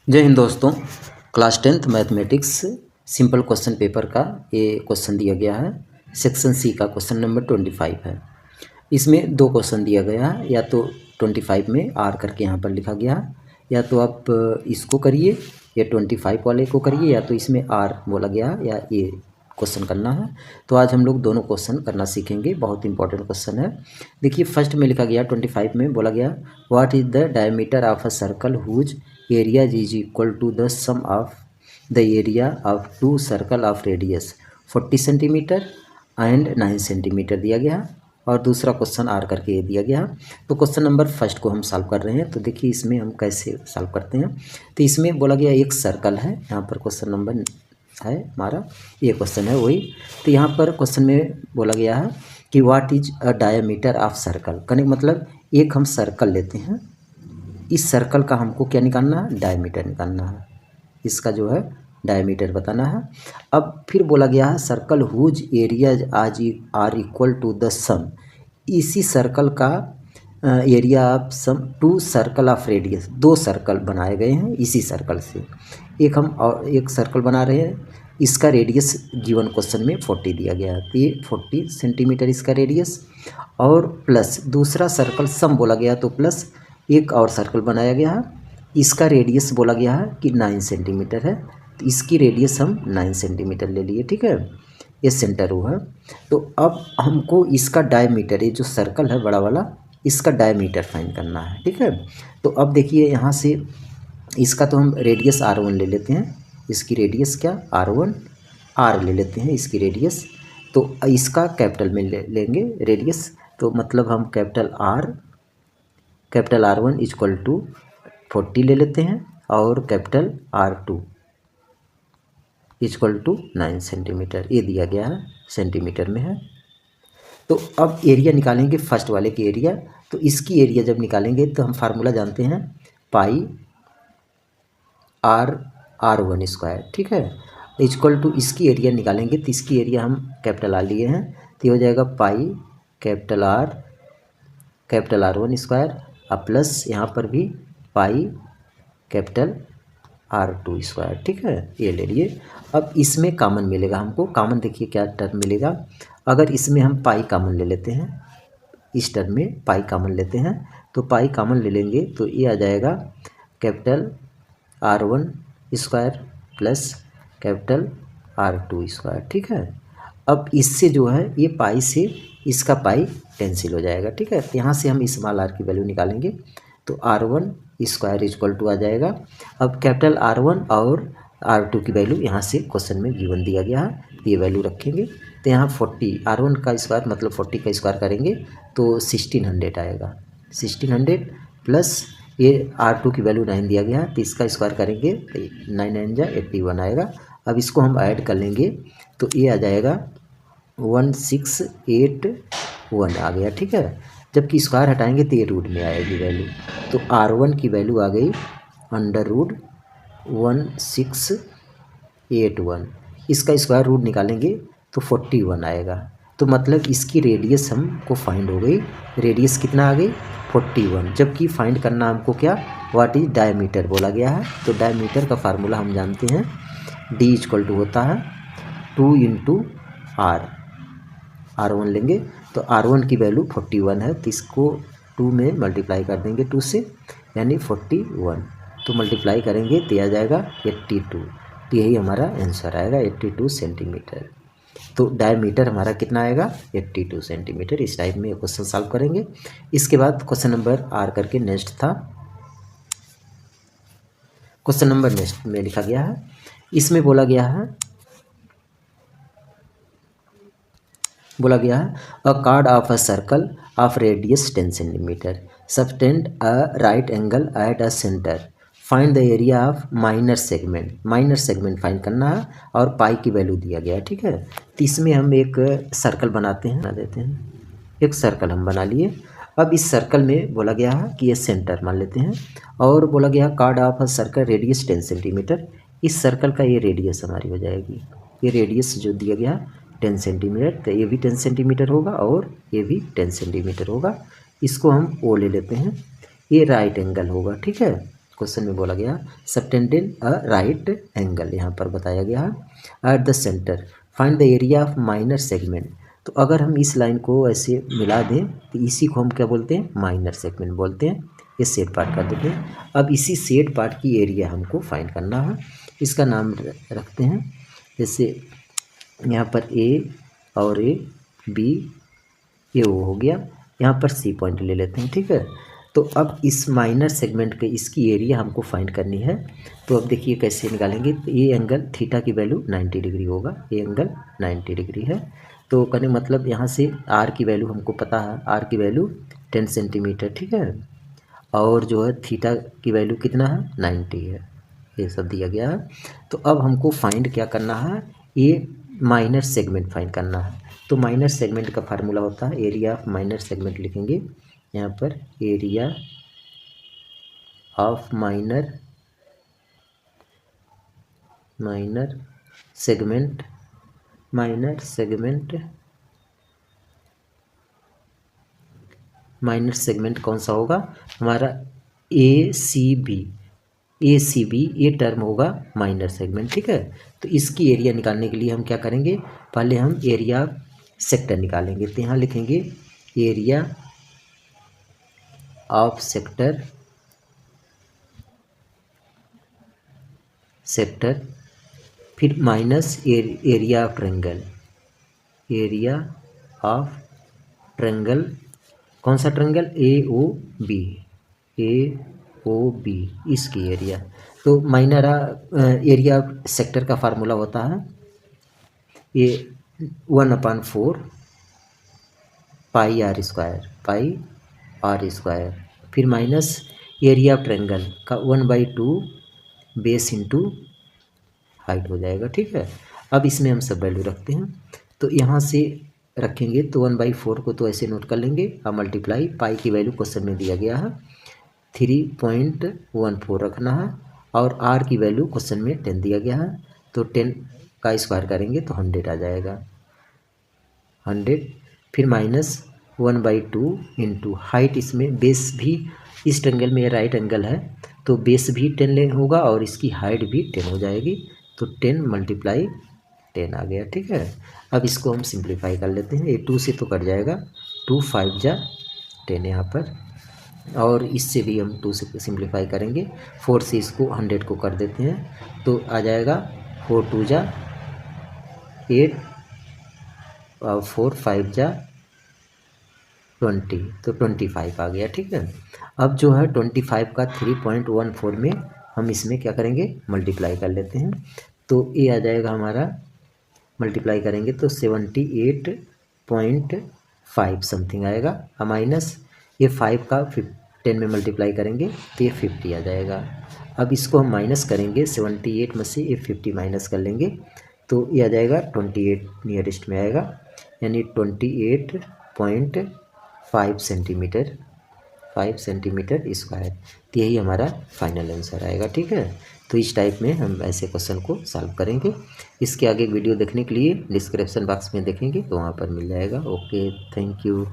जय हिंद दोस्तों। Class 10th mathematics simple question paper का ये क्वेश्चन दिया गया है। सेक्शन सी का क्वेश्चन नंबर 25 है। इसमें दो क्वेश्चन दिया गया है, या तो 25 में आर करके यहाँ पर लिखा गया है, या तो आप इसको करिए या 25 वाले को करिए, या तो इसमें आर बोला गया है या ये क्वेश्चन करना है। तो आज हम लोग दोनों क्वेश्चन करना सीखेंगे। बहुत इंपॉर्टेंट क्वेश्चन है। देखिए फर्स्ट में लिखा गया 25 में बोला गया what is the diameter of a circle whose area is equal to the sum of the area of two circle of radius 40 centimetre and 9 centimetre दिया गया, और दूसरा क्वेश्चन आर करके ये दिया गया। तो क्वेश्चन नंबर फर्स्ट को हम सॉल्व कर रहे हैं। तो देखिए इसमें हम कैसे सॉल्व करते हैं। तो इसमें बोला गया एक सर्कल है, यहाँ पर क्वेश्चन नंबर है हमारा, ये क्वेश्चन है वही। तो यहाँ पर क्वेश्चन में बोला गया है कि what is a diameter of circle. कहने का मतलब एक हम सर्कल लेते हैं, इस सर्कल का हमको क्या निकालना है, डायमीटर निकालना है, इसका जो है डायमीटर बताना है। अब फिर बोला गया है circle whose area is are equal to the sum, इसी सर्कल का area of sum two circle of radius, दो सर्कल बनाए गए हैं इसी सर्कल से। एक हम और एक सर्कल बना रहे हैं, इसका रेडियस गिवन क्वेश्चन में 40 दिया गया है, तो ये 40 सेंटीमीटर इसका रेडियस, और प्लस दूसरा सर्कल सम बोला गया तो प्लस एक और सर्कल बनाया गया है, इसका रेडियस बोला गया है कि 9 सेंटीमीटर है, तो इसकी रेडियस हम 9 सेंटीमीटर ले लिए। ठीक है, ये सेंटर वो है। तो अब हमको इसका डायमीटर, ये जो सर्कल है बड़ा वाला, इसका डायमीटर फाइंड करना है। ठीक है, तो अब देखिए यहाँ से इसका तो हम रेडियस R1 ले लेते हैं, इसकी रेडियस क्या R1 R ले लेते हैं इसकी रेडियस। तो इसका कैपिटल में लेंगे रेडियस, तो मतलब हम कैपिटल R1 इक्वल टू 40 ले लेते हैं, और capital R2 equal to 9 centimetre, ये दिया गया है सेंटीमीटर में है। तो अब एरिया निकालेंगे फर्स्ट वाले की एरिया। तो इसकी एरिया जब निकालेंगे तो हम फार्मूला जानते हैं पाई R1 स्क्वायर। ठीक है, इक्वल टू इसकी एरिया निकालेंगे, तो इसकी एरिया हम कैपिटल R लिए हैं, तो ये हो जाएगा पाई कैपिटल R1 स्क्वायर, अब प्लस यहाँ पर भी पाई कैपिटल R2 स्क्वायर। ठीक है, ये ले लिए। अब इसमें कॉमन मिलेगा हमको, कॉमन देखिए क्या टर्म मिलेगा। अगर इसमें हम पाई कॉमन ले लेते हैं, इस टर्म में पाई कॉमन लेते हैं, तो पाई कॉमन ले लेंगे तो ये आ जाएगा capital R1 square plus capital R2 square. ठीक है, अब इससे जो है ये पाई से इसका पाई कैंसिल हो जाएगा। ठीक है, तो यहाँ से हम स्मॉल r की वैल्यू निकालेंगे, तो R1 स्क्वायर इक्वल टू आ जाएगा। अब कैपिटल R1 और R2 की वैल्यू यहाँ से क्वेश्चन में गिवन दिया गया है, ये वैल्यू रखेंगे। तो यहाँ 40 R1 का स्क्वायर मतलब 40 का स्क्वायर करेंगे तो 1600 आएगा, 1600 प्लस ये R2 की वैल्यू 9 दिया गया है, तो इसका स्क्वायर करेंगे तो 9 9 जा 81 आएगा। अब इसको हम ऐड कर लेंगे तो ये आ जाएगा 1681 आ गया। ठीक है, जबकि स्क्वायर हटाएंगे तो ये रूट में आएगी वैल्यू, तो R1 की वैल्यू आ गई अंडर रूट 1681, इसका स्क्वायर रूट निकालेंगे तो 41 आएगा। तो मतलब इसकी रेडियस हमको फाइंड हो गई, रेडियस कितना आ गई 41, जबकि फाइंड करना हमको क्या, व्हाट इज डायमीटर बोला गया है। तो डायमीटर का फार्मूला हम जानते हैं, D इक्वल टू होता है 2 इंटू R1 लेंगे, तो R1 की वैल्यू 41 है, तो इसको 2 में मल्टीप्लाई कर देंगे 2 से, यानी 41, तो मल्टीप्लाई करेंगे तो आ जाएगा 82, तो यही हमारा आंसर आएगा 82 सेंटीमीटर। तो डायमीटर हमारा कितना आएगा 82 सेंटीमीटर। इस टाइप में क्वेश्चन सॉल्व करेंगे। इसके बाद क्वेश्चन नंबर आर करके नेक्स्ट था, क्वेश्चन नंबर नेक्स्ट में लिखा गया है, इसमें बोला गया है अ card of a circle of radius 10 centimetre subtend a right angle at a centre, find the area of minor segment find करना है, और पाई की वैल्यू दिया गया है। ठीक है, तो इसमें हम एक सर्कल बनाते हैं, एक सर्कल हम बना लिए। अब इस सर्कल में बोला गया है कि ये सेंटर मान लेते हैं, और बोला गया card of a circle radius 10 centimetre, इस सर्कल का ये रेडियस हमारी हो जाएगी, ये रेडियस जो दिया गया 10 सेंटीमीटर, तो ये भी 10 सेंटीमीटर होगा और ये भी 10 सेंटीमीटर होगा। इसको हम ओ ले लेते हैं, ये राइट एंगल होगा। ठीक है, क्वेश्चन में बोला गया सबटेंडेड अ राइट एंगल, यहाँ पर बताया गया है at the centre find the area of minor segment. तो अगर हम इस लाइन को ऐसे मिला दें तो इसी को हम क्या बोलते हैं, माइनर सेगमेंट बोलते हैं। ये सेड पार्ट कर देते हैं। अब इसी सेड पार्ट की एरिया हमको फाइंड करना है। इसका नाम रखते हैं, जैसे यहाँ पर ए और ए बी, ये वो हो गया। यहाँ पर सी पॉइंट ले लेते हैं, ठीक है। तो अब इस माइनर सेगमेंट के इसकी एरिया हमको फाइंड करनी है। तो अब देखिए कैसे निकालेंगे। तो ये एंगल थीटा की वैल्यू 90 डिग्री होगा, ये एंगल 90 डिग्री है। तो कहने मतलब यहाँ से आर की वैल्यू हमको पता है, आर की वैल्यू 10 सेंटीमीटर, ठीक है। और जो है थीटा की वैल्यू कितना है, 90 है, ये सब दिया गया है। तो अब हमको फाइंड क्या करना है, ये माइनर सेगमेंट फाइंड करना है। तो माइनर सेगमेंट का फार्मूला होता है एरिया ऑफ माइनर सेगमेंट, लिखेंगे यहाँ पर area of minor segment, minor segment कौन सा होगा हमारा, ए सी बी, ये टर्म होगा माइनर सेगमेंट, ठीक है। तो इसकी एरिया निकालने के लिए हम क्या करेंगे, पहले हम एरिया सेक्टर निकालेंगे। तो यहाँ लिखेंगे एरिया ऑफ सेक्टर, फिर minus area of triangle, area of triangle, कौन सा ट्रायंगल, ए ओ बी, इसकी एरिया। तो माइनर एरिया ऑफ सेक्टर का फार्मूला होता है ये 1/4 पाई आर स्क्वायर, फिर माइनस एरिया ऑफ ट्रायंगल का 1/2 बेस इंटू हाइट हो जाएगा, ठीक है। अब इसमें हम सब वैल्यू रखते हैं। तो यहाँ से रखेंगे तो 1/4 को तो ऐसे नोट कर लेंगे, अब मल्टीप्लाई पाई की वैल्यू क्वेश्चन में दिया गया है 3.14 रखना है, और आर की वैल्यू क्वेश्चन में 10 दिया गया है। तो 10 का स्क्वायर करेंगे तो 100 आ जाएगा, 100, फिर माइनस 1/2 इंटू हाइट, इसमें बेस भी इस ट्रायंगल में राइट एंगल है तो बेस भी 10 होगा और इसकी हाइट भी 10 हो जाएगी। तो 10 × 10 आ गया, ठीक है। अब इसको हम सिंप्लीफाई कर लेते हैं, ये 2 से तो कट जाएगा, 2 5 जा 10 यहाँ पर, और इससे भी हम 2 से सिंप्लीफाई करेंगे, 4 से इसको 100 को कर देते हैं तो आ जाएगा 4 2 जा 8 और 4 5 जा 20, तो 25 आ गया, ठीक है। अब जो है 25 का 3.14 में हम इसमें क्या करेंगे, मल्टीप्लाई कर लेते हैं। तो ये आ जाएगा हमारा, मल्टीप्लाई करेंगे तो 78.5 समथिंग आएगा, माइनस ये 5 का 10 में मल्टीप्लाई करेंगे तो ये 50 आ जाएगा। अब इसको हम माइनस करेंगे, 78 में से ये 50 माइनस कर लेंगे तो ये आ जाएगा 28 नियरेस्ट में आएगा, यानी 28.5 सेंटीमीटर स्क्वायर। तो यही हमारा फाइनल आंसर आएगा, ठीक है। तो इस टाइप में हम ऐसे क्वेश्चन को सॉल्व करेंगे। इसके आगे वीडियो देखने के लिए डिस्क्रिप्शन बॉक्स में देखेंगे तो वहाँ पर मिल जाएगा। Okay, thank you.